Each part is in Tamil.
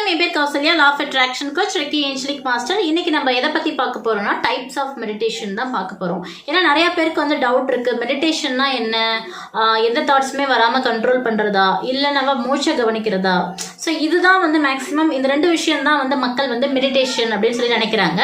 I'm Abir Kausalya, Law of Attraction Coach, Ricky Angelic Master. இன்னைக்கு நம்ம எதை பத்தி பார்க்க போறோம்னா டைப்ஸ் ஆஃப் மெடிடேஷன் தான் பார்க்க போறோம். ஏன்னா நிறைய பேருக்கு வந்து டவுட் இருக்கு, மெடிடேஷன்னா என்ன, எந்த தாட்ஸுமே வராம கண்ட்ரோல் பண்றதா இல்ல நம்ம மூச்சை கவனிக்கிறதா. ஸோ இதுதான் வந்து மேக்ஸிமம் இந்த ரெண்டு விஷயம் தான் வந்து மக்கள் வந்து மெடிடேஷன் அப்படின்னு சொல்லி நினைக்கிறாங்க.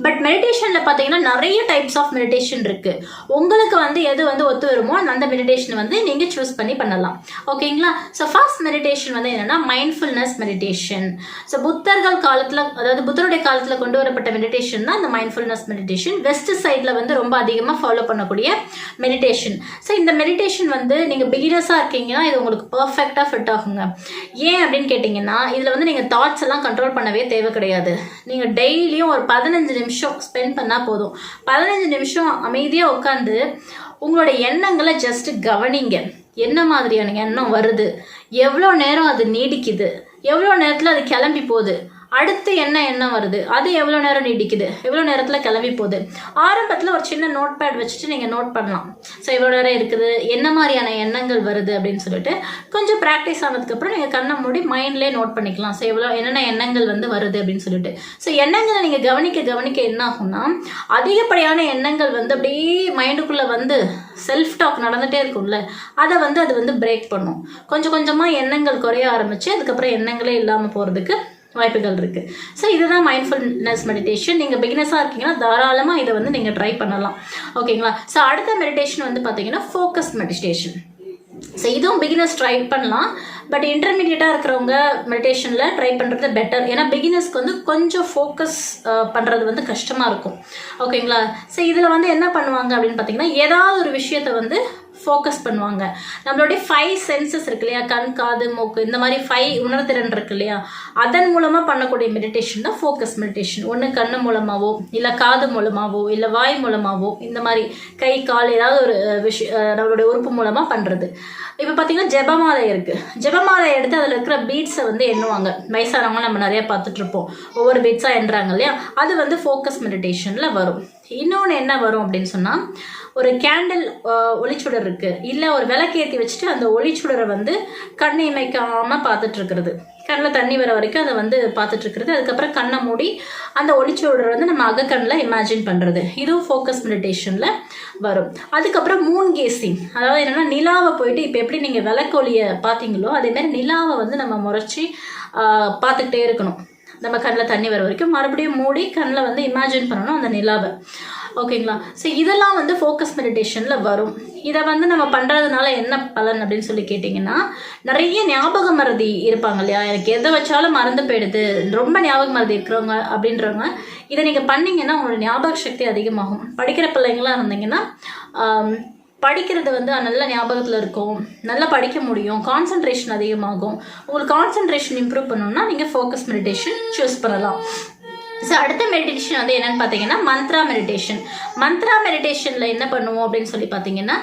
பட் மெடிடேஷன்ல பார்த்தீங்கன்னா நிறைய டைப்ஸ் ஆஃப் மெடிடேஷன் இருக்கு. உங்களுக்கு வந்து எது வந்து ஒத்து வருமோ அந்த மெடிடேஷன் வந்து நீங்க சூஸ் பண்ணி பண்ணலாம். ஓகேங்களா? ஸோ ஃபர்ஸ்ட் மெடிடேஷன் வந்து என்னன்னா மைண்ட்ஃபுல்னஸ் மெடிடேஷன். ஸோ புத்தர்கள் காலத்தில், அதாவது புத்தருடைய காலத்தில் கொண்டு வரப்பட்ட மெடிடேஷன் தான் இந்த மைண்ட்ஃபுல்னஸ் மெடிடேஷன். வெஸ்ட் சைடில் வந்து ரொம்ப அதிகமாக ஃபாலோ பண்ணக்கூடிய மெடிடேஷன். ஸோ இந்த மெடிடேஷன் வந்து நீங்கள் பிகினர்ஸாக இருக்கீங்கன்னா இது உங்களுக்கு பர்ஃபெக்டாக ஃபிட் ஆகுங்க. ஏன் அப்படின்னு கேட்டிங்கன்னா இதில் வந்து நீங்கள் தாட்ஸ் எல்லாம் கண்ட்ரோல் பண்ணவே தேவை கிடையாது. நீங்கள் டெய்லியும் ஒரு 15 நிமிஷம் ஸ்பெண்ட் பண்ணால் போதும். 15 நிமிஷம் அமைதியாக உட்காந்து உங்களோட எண்ணங்களை ஜஸ்ட் கவனிங்க. என்ன மாதிரியான எண்ணம் வருது, எவ்வளோ நேரம் அது நீடிக்குது, எவ்வளோ நேரத்தில் அது கிளம்பி போகுது, அடுத்து என்ன எண்ணம் வருது, அது எவ்வளோ நேரம் நீடிக்குது, எவ்வளோ நேரத்தில் கிளம்பி போகுது. ஆரம்பத்தில் ஒரு சின்ன நோட் பேட் வச்சுட்டு நீங்கள் நோட் பண்ணலாம். ஸோ எவ்வளோ நேரம் இருக்குது, என்ன மாதிரியான எண்ணங்கள் வருது அப்படின்னு சொல்லிட்டு கொஞ்சம் ப்ராக்டிஸ் ஆனதுக்கப்புறம் நீங்கள் கண்ணை மூடி மைண்ட்லேயே நோட் பண்ணிக்கலாம். ஸோ என்னென்ன எண்ணங்கள் வந்து வருது அப்படின்னு சொல்லிட்டு. ஸோ எண்ணங்களை நீங்கள் கவனிக்க கவனிக்க என்ன ஆகும்னா அதிகப்படியான எண்ணங்கள் வந்து அப்படியே மைண்டுக்குள்ளே வந்து செல்ஃப் டாக் நடந்துகிட்டே இருக்கும்ல, அதை வந்து அது வந்து பிரேக் பண்ணும். கொஞ்சம் கொஞ்சமாக எண்ணங்கள் குறைய ஆரம்பித்து அதுக்கப்புறம் எண்ணங்களே இல்லாமல் போகிறதுக்கு வாய்ப்புகள் இருக்குது. ஸோ இதுதான் மைண்ட்ஃபுல்னஸ் மெடிடேஷன். நீங்கள் பிகினஸாக இருக்கீங்கன்னா தாராளமாக இதை வந்து நீங்கள் ட்ரை பண்ணலாம். ஓகேங்களா? ஸோ அடுத்த மெடிடேஷன் வந்து பார்த்தீங்கன்னா ஃபோக்கஸ் மெடிடேஷன். ஸோ இதுவும் பிகினர்ஸ் ட்ரை பண்ணலாம். பட் இன்டர்மீடியட்டாக இருக்கிறவங்க மெடிடேஷனில் ட்ரை பண்ணுறது பெட்டர். ஏன்னா பிகினர்ஸ்க்கு வந்து கொஞ்சம் ஃபோக்கஸ் பண்ணுறது வந்து கஷ்டமாக இருக்கும். ஓகேங்களா? ஸோ இதில் வந்து என்ன பண்ணுவாங்க அப்படின்னு பார்த்தீங்கன்னா ஏதாவது ஒரு விஷயத்தை வந்து ஃபோக்கஸ் பண்ணுவாங்க. நம்மளுடைய 5 சென்சஸ் இருக்கு இல்லையா, கண், காது, மூக்கு, இந்த மாதிரி 5 உணர்திறன் இருக்கு இல்லையா, அதன் மூலமாக பண்ணக்கூடிய மெடிடேஷன் தான் ஃபோக்கஸ் மெடிடேஷன். ஒன்று கண்ணு மூலமாகவோ இல்லை காது மூலமாகவோ இல்லை வாய் மூலமாகவோ இந்த மாதிரி கை கால் ஏதாவது ஒரு நம்மளுடைய உறுப்பு மூலமாக பண்ணுறது. இப்போ பார்த்தீங்கன்னா ஜெபமாலை இருக்குது. ஜெபமாலை எடுத்து அதில் இருக்கிற பீட்ஸை வந்து எண்ணுவாங்க. வயசானவங்க நம்ம நிறையா பார்த்துட்ருப்போம், ஒவ்வொரு பீட்ஸாக எண்ணுறாங்க இல்லையா, அது வந்து ஃபோக்கஸ் மெடிடேஷனில் வரும். இன்னொன்று என்ன வரும் அப்படின்னு சொன்னால் ஒரு கேண்டில் ஒளிச்சுடர் இருக்குது, இல்லை ஒரு விளக்கேற்றி வச்சுட்டு அந்த ஒளிச்சுடரை வந்து கண்ணை இமைக்காமல் பார்த்துட்ருக்கிறது, கண்ணில் தண்ணி வர வரைக்கும் அதை வந்து பார்த்துட்ருக்கிறது. அதுக்கப்புறம் கண்ணை மூடி அந்த ஒளிச்சுடரை வந்து நம்ம அகக்கண்ணில் இமேஜின் பண்ணுறது, இதுவும் ஃபோக்கஸ் மெடிடேஷனில் வரும். அதுக்கப்புறம் மூன் கேசிங், அதாவது என்னென்னா நிலாவை போயிட்டு இப்போ எப்படி நீங்கள் விளக்கொலியை பார்த்தீங்களோ அதேமாதிரி நிலாவை வந்து நம்ம முறைச்சி பார்த்துக்கிட்டே இருக்கணும். நம்ம கண்ணில் தண்ணி வர வரைக்கும் மறுபடியும் மூடி கண்ணில் வந்து இமேஜின் பண்ணணும் அந்த நிலாவை. ஓகேங்களா? ஸோ இதெல்லாம் வந்து ஃபோக்கஸ் மெடிடேஷனில் வரும். இதை வந்து நம்ம பண்ணுறதுனால என்ன பலன் அப்படின்னு சொல்லி கேட்டிங்கன்னா நிறைய ஞாபக மறதி இருப்பாங்க இல்லையா, எனக்கு எதை வச்சாலும் மறந்து போயிடுது, ரொம்ப ஞாபக மறதி இருக்கிறவங்க அப்படின்றவங்க இதை நீங்கள் பண்ணிங்கன்னா உங்களோட ஞாபக சக்தி அதிகமாகும். படிக்கிற பிள்ளைங்களாம் இருந்தீங்கன்னா படிக்கிறது வந்து நல்ல ஞாபகத்தில் இருக்கும், நல்லா படிக்க முடியும், கான்சன்ட்ரேஷன் அதிகமாகும். உங்களுக்கு கான்சன்ட்ரேஷன் இம்ப்ரூவ் பண்ணணும்னா நீங்கள் ஃபோக்கஸ் மெடிடேஷன் சூஸ் பண்ணலாம். ஸோ அடுத்த மெடிடேஷன் வந்து என்னென்னு பார்த்தீங்கன்னா மந்த்ரா மெடிடேஷன். மந்த்ரா மெடிடேஷனில் என்ன பண்ணுவோம் அப்படின்னு சொல்லி பார்த்தீங்கன்னா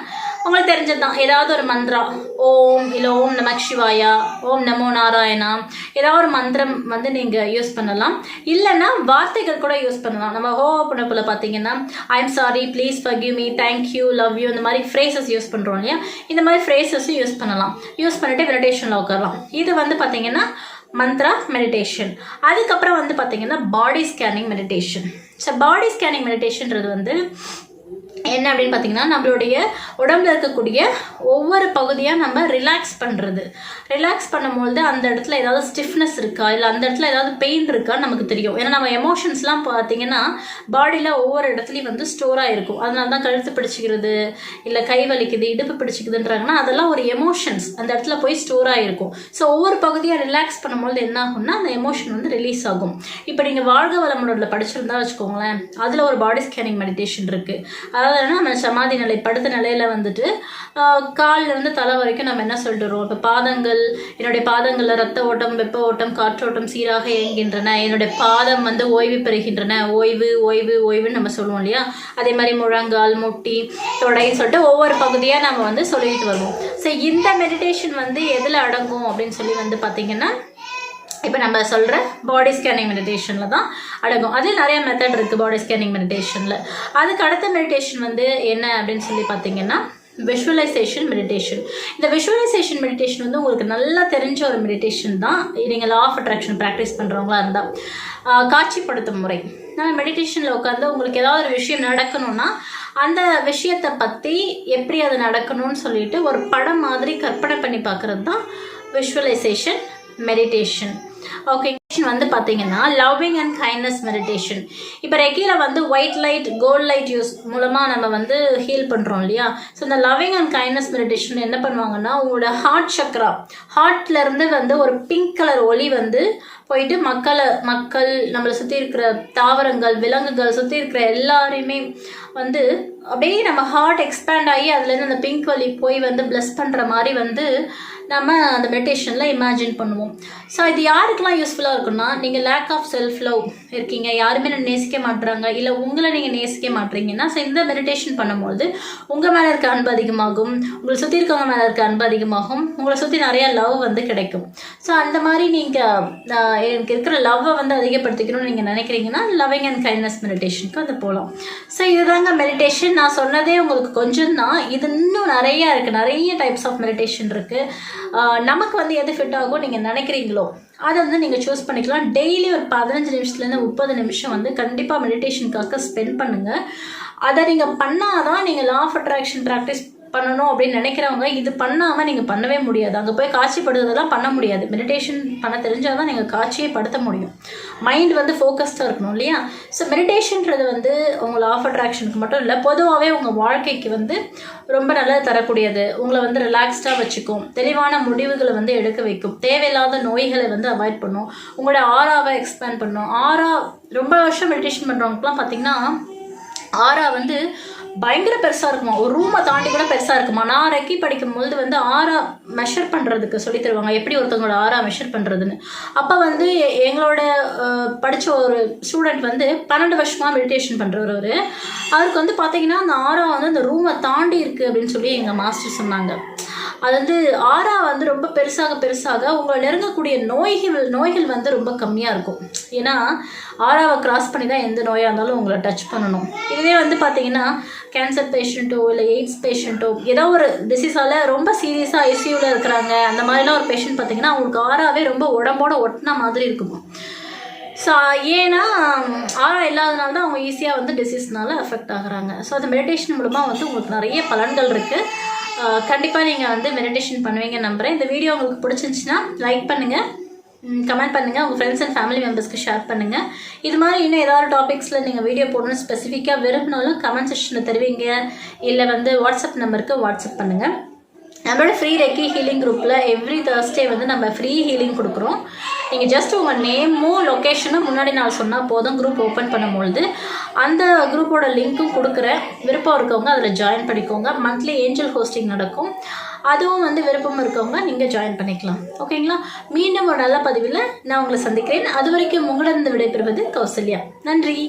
உங்களுக்கு தெரிஞ்சது தான், ஏதாவது ஒரு மந்த்ரா, ஓம் இல்லை ஓம் நமக் சிவாயா, ஓம் நமோ நாராயணா, ஏதாவது ஒரு மந்திரம் வந்து நீங்கள் யூஸ் பண்ணலாம். இல்லைன்னா வார்த்தைகள் கூட யூஸ் பண்ணலாம். நம்ம ஹோ புனப்புல பார்த்தீங்கன்னா I am sorry, please forgive me, thank you, love you, இந்த மாதிரி ஃப்ரேசஸ் யூஸ் பண்ணுறோம் இல்லையா, இந்த மாதிரி ஃப்ரேசஸும் யூஸ் பண்ணலாம். யூஸ் பண்ணிட்டு மெடிடேஷனில் உட்காரலாம். இது வந்து பார்த்தீங்கன்னா மந்த்ரா மெடிடேஷன். அதுக்கப்புறம் வந்து பார்த்தீங்கன்னா body scanning meditation. So body scanning மெடிடேஷன்றது வந்து என்ன அப்படின்னு பார்த்தீங்கன்னா நம்மளுடைய உடம்புல இருக்கக்கூடிய ஒவ்வொரு பகுதியாக நம்ம ரிலாக்ஸ் பண்ணுறது. ரிலாக்ஸ் பண்ணும்பொழுது அந்த இடத்துல ஏதாவது ஸ்டிஃப்னஸ் இருக்கா இல்லை அந்த இடத்துல ஏதாவது பெயின் இருக்கான்னு நமக்கு தெரியும். ஏன்னா நம்ம எமோஷன்ஸ்லாம் பார்த்தீங்கன்னா பாடியில் ஒவ்வொரு இடத்துலையும் வந்து ஸ்டோராக இருக்கும். அதனால தான் கழுத்து பிடிச்சிக்கிறது இல்லை கை வலிக்குது இடுப்பு பிடிச்சிக்குதுன்றாங்கன்னா அதெல்லாம் ஒரு எமோஷன்ஸ் அந்த இடத்துல போய் ஸ்டோராக இருக்கும். ஸோ ஒவ்வொரு பகுதியாக ரிலாக்ஸ் பண்ணும்போது என்ன ஆகும்னா அந்த எமோஷன் வந்து ரிலீஸ் ஆகும். இப்போ நீங்கள் வாழ்க வளமுடன் படிச்சிருந்தா வச்சுக்கோங்களேன், அதில் ஒரு பாடி ஸ்கேனிங் மெடிடேஷன் இருக்குது. அதாவது நம்ம சமாதி நிலை படுத்த நிலையில வந்துட்டு காலில் இருந்து தலை வரைக்கும் நம்ம என்ன சொல்லிட்டுறோம், இப்போ பாதங்கள், என்னுடைய பாதங்களில் ரத்த ஓட்டம், வெப்ப ஓட்டம், காற்றோட்டம் சீராக இயங்குகின்றன, என்னுடைய பாதம் வந்து ஓய்வு பெறுகின்றன, ஓய்வு ஓய்வு ஓய்வுன்னு நம்ம சொல்லுவோம் இல்லையா, அதே மாதிரி முழங்கால், முட்டி, தொடைன்னு சொல்லிட்டு ஒவ்வொரு பகுதியாக நம்ம வந்து சொல்லிட்டு வருவோம். ஸோ இந்த மெடிடேஷன் வந்து எதில் அடங்கும் அப்படின்னு சொல்லி வந்து பார்த்தீங்கன்னா இப்போ நம்ம சொல்கிற பாடி ஸ்கேனிங் மெடிடேஷனில் தான் அடங்கும். அது நிறைய மெத்தட் இருக்குது பாடி ஸ்கேனிங் மெடிடேஷனில். அதுக்கு அடுத்த மெடிடேஷன் வந்து என்ன அப்படின்னு சொல்லி பார்த்தீங்கன்னா விஷுவலைசேஷன் மெடிடேஷன். இந்த விஷுவலைசேஷன் மெடிடேஷன் வந்து உங்களுக்கு நல்லா தெரிஞ்ச ஒரு மெடிடேஷன் தான். நீங்கள் லா ஆஃப் அட்ராக்ஷன் ப்ராக்டிஸ் பண்ணுறவங்களா இருந்தால் காட்சிப்படுத்தும் முறை. நம்ம மெடிடேஷனில் உட்காந்து உங்களுக்கு ஏதாவது ஒரு விஷயம் நடக்கணும்னா அந்த விஷயத்தை பற்றி எப்படி அது நடக்கணும்னு சொல்லிட்டு ஒரு படம் மாதிரி கற்பனை பண்ணி பார்க்குறது தான் விஷுவலைசேஷன் மெடிடேஷன். ஓகே, வந்து பார்த்தீங்கன்னா லவ்விங் அண்ட் கைண்ட்னஸ் மெடிடேஷன். இப்போ ரெக்கியில் வந்து white light gold light use மூலமாக நம்ம வந்து ஹீல் பண்ணுறோம் இல்லையா. ஸோ இந்த லவ்விங் அண்ட் கைண்ட்னஸ் மெடிடேஷன் என்ன பண்ணுவாங்கன்னா, உங்களோட ஹார்ட் சக்ரா, ஹார்ட்லேருந்து வந்து ஒரு பிங்க் கலர் ஒளி வந்து போயிட்டு மக்கள் நம்மளை சுற்றி இருக்கிற தாவரங்கள், விலங்குகள், சுற்றி இருக்கிற எல்லாரையுமே வந்து அப்படியே நம்ம ஹார்ட் எக்ஸ்பேண்ட் ஆகி அதுலேருந்து அந்த பிங்க் ஒளி போய் வந்து பிளஸ் பண்ணுற மாதிரி வந்து நம்ம அந்த மெடிடேஷனில் இமேஜின் பண்ணுவோம். ஸோ இது யாருக்கெல்லாம் யூஸ்ஃபுல்லாக இருக்குன்னா, நீங்கள் லேக் ஆஃப் செல்ஃப் லவ் இருக்கீங்க, யாருமே நேசிக்க மாட்டுறாங்க, இல்லை உங்களை நீங்கள் நேசிக்க மாட்டுறீங்கன்னா, ஸோ இந்த மெடிடேஷன் பண்ணும்போது உங்கள் மேலே இருக்க அன்பு அதிகமாகும், உங்களை சுற்றி இருக்கவங்க மேலே இருக்க அன்பு அதிகமாகும், உங்களை சுற்றி நிறையா லவ் வந்து கிடைக்கும். ஸோ அந்த மாதிரி நீங்கள் எனக்கு இருக்கிற லவ்வை வந்து அதிகப்படுத்திக்கணும்னு நீங்கள் நினைக்கிறீங்கன்னா லவ்விங் அண்ட் கைண்ட்னஸ் மெடிடேஷனுக்கு வந்து போகலாம். ஸோ இதுதாங்க மெடிடேஷன். நான் சொன்னதே உங்களுக்கு கொஞ்சம் தான், இது இன்னும் நிறையா இருக்குது, நிறைய டைப்ஸ் ஆஃப் மெடிடேஷன் இருக்குது. நமக்கு வந்து எது ஃபிட் ஆகும் நீங்கள் நினைக்கிறீங்களோ அதை வந்து நீங்கள் சூஸ் பண்ணிக்கலாம். டெய்லி ஒரு 15 நிமிஷத்துலேருந்து 30 நிமிஷம் வந்து கண்டிப்பாக மெடிடேஷனுக்காக ஸ்பெண்ட் பண்ணுங்கள். அதை நீங்கள் பண்ணாதான் நீங்கள் லா ஆஃப் அட்ராக்ஷன் ப்ராக்டிஸ் பண்ணணும் அப்படின்னு நினைக்கிறவங்க இது பண்ணாமல் நீங்கள் பண்ணவே முடியாது. அங்கே போய் காட்சிப்படுறதெல்லாம் பண்ண முடியாது. மெடிடேஷன் பண்ண தெரிஞ்சால் தான் நீங்கள் காட்சியை படுத்த முடியும். மைண்ட் வந்து ஃபோக்கஸ்டாக இருக்கணும் இல்லையா. ஸோ மெடிடேஷன்றது வந்து உங்கள் லா ஆஃப் அட்ராக்ஷனுக்கு மட்டும் இல்லை, பொதுவாகவே உங்கள் வாழ்க்கைக்கு வந்து ரொம்ப நல்லது தரக்கூடியது. உங்களை வந்து ரிலாக்ஸ்டாக வச்சுக்கும், தெளிவான முடிவுகளை வந்து எடுக்க வைக்கும், தேவையில்லாத நோய்களை வந்து அவாய்ட் பண்ணும், உங்களோட ஆராவை எக்ஸ்பேண்ட் பண்ணும். ஆரா ரொம்ப வருஷம் மெடிடேஷன் பண்ணுறவங்களுக்குலாம் பார்த்திங்கன்னா ஆரா வந்து பயங்கர பெருசாக இருக்குமா, ஒரு ரூமை தாண்டி கூட பெருசாக இருக்குமா. நான் ரெக்கி படிக்கும்போது வந்து ஆரா மெஷர் பண்ணுறதுக்கு சொல்லி தருவாங்க, எப்படி ஒருத்தவங்களோட ஆரா மெஷர் பண்ணுறதுன்னு. அப்போ வந்து எங்களோட படித்த ஒரு ஸ்டூடெண்ட் வந்து 12 வருஷமாக மெடிடேஷன் பண்ணுறவர். அவருக்கு வந்து பார்த்திங்கன்னா அந்த ஆரா வந்து அந்த ரூமை தாண்டி இருக்குது அப்படின்னு சொல்லி எங்கள் மாஸ்டர் சொன்னாங்க. அது வந்து ஆரா வந்து ரொம்ப பெருசாக உங்களை நெருங்கக்கூடிய நோய்கள் வந்து ரொம்ப கம்மியாக இருக்கும். ஏன்னா ஆராவை கிராஸ் பண்ணி தான் எந்த நோயாக இருந்தாலும் உங்களை டச் பண்ணணும். இதுவே வந்து பார்த்தீங்கன்னா கேன்சர் பேஷண்ட்டோ இல்லை எய்ட்ஸ் பேஷண்ட்டோ ஏதோ ஒரு டிசீஸால் ரொம்ப சீரியஸாக ஐசியூவில் இருக்கிறாங்க, அந்த மாதிரிலாம் ஒரு பேஷண்ட் பார்த்தீங்கன்னா அவங்களுக்கு ஆராவே ரொம்ப உடம்போட ஒட்டின மாதிரி இருக்கும். ஸோ ஏன்னா ஆரா இல்லாதனால தான் அவங்க ஈஸியாக வந்து டிசீஸ்னால அஃபெக்ட் ஆகுறாங்க. ஸோ அந்த மெடிடேஷன் மூலமாக வந்து உங்களுக்கு நிறைய பலன்கள் இருக்குது. கண்டிப்பாக நீங்கள் வந்து மெடிடேஷன் பண்ணுவீங்க நம்புகிறேன். இந்த வீடியோ உங்களுக்கு பிடிச்சிருந்துச்சின்னா லைக் பண்ணுங்கள், கமெண்ட் பண்ணுங்கள், உங்கள் ஃப்ரெண்ட்ஸ் அண்ட் ஃபேமிலி மெம்பர்ஸ்க்கு ஷேர் பண்ணுங்கள். இது மாதிரி இன்னும் ஏதாவது டாபிக்ஸில் நீங்கள் வீடியோ போடணும்னு ஸ்பெசிஃபிக்காக விரும்பினாலும் கமெண்ட் செக்ஷனில் தருவீங்க, இல்லை வந்து வாட்ஸ்அப் நம்பருக்கு வாட்ஸ்அப் பண்ணுங்கள். நம்மளோட ஃப்ரீ ரெக்கி ஹீலிங் குரூப்பில் எவ்ரி Thursday வந்து நம்ம ஃப்ரீ ஹீலிங் கொடுக்குறோம். நீங்கள் ஜஸ்ட் உங்கள் நேமும் லொக்கேஷனும் முன்னாடி நான் சொன்னால் போதும். குரூப் ஓப்பன் பண்ணும்பொழுது அந்த குரூப்போட லிங்க்கும் கொடுக்குறேன். விருப்பம் இருக்கவங்க அதில் ஜாயின் பண்ணிக்கோங்க. மந்த்லி ஏஞ்சல் ஹோஸ்டிங் நடக்கும், அதுவும் வந்து விருப்பம் இருக்கவங்க நீங்கள் ஜாயின் பண்ணிக்கலாம். ஓகேங்களா. மீண்டும் ஒரு நல்ல பதிவில் நான் உங்களை சந்திக்கிறேன். அது வரைக்கும் உங்களிடம் விடைபெறுவது கௌசல்யா. நன்றி.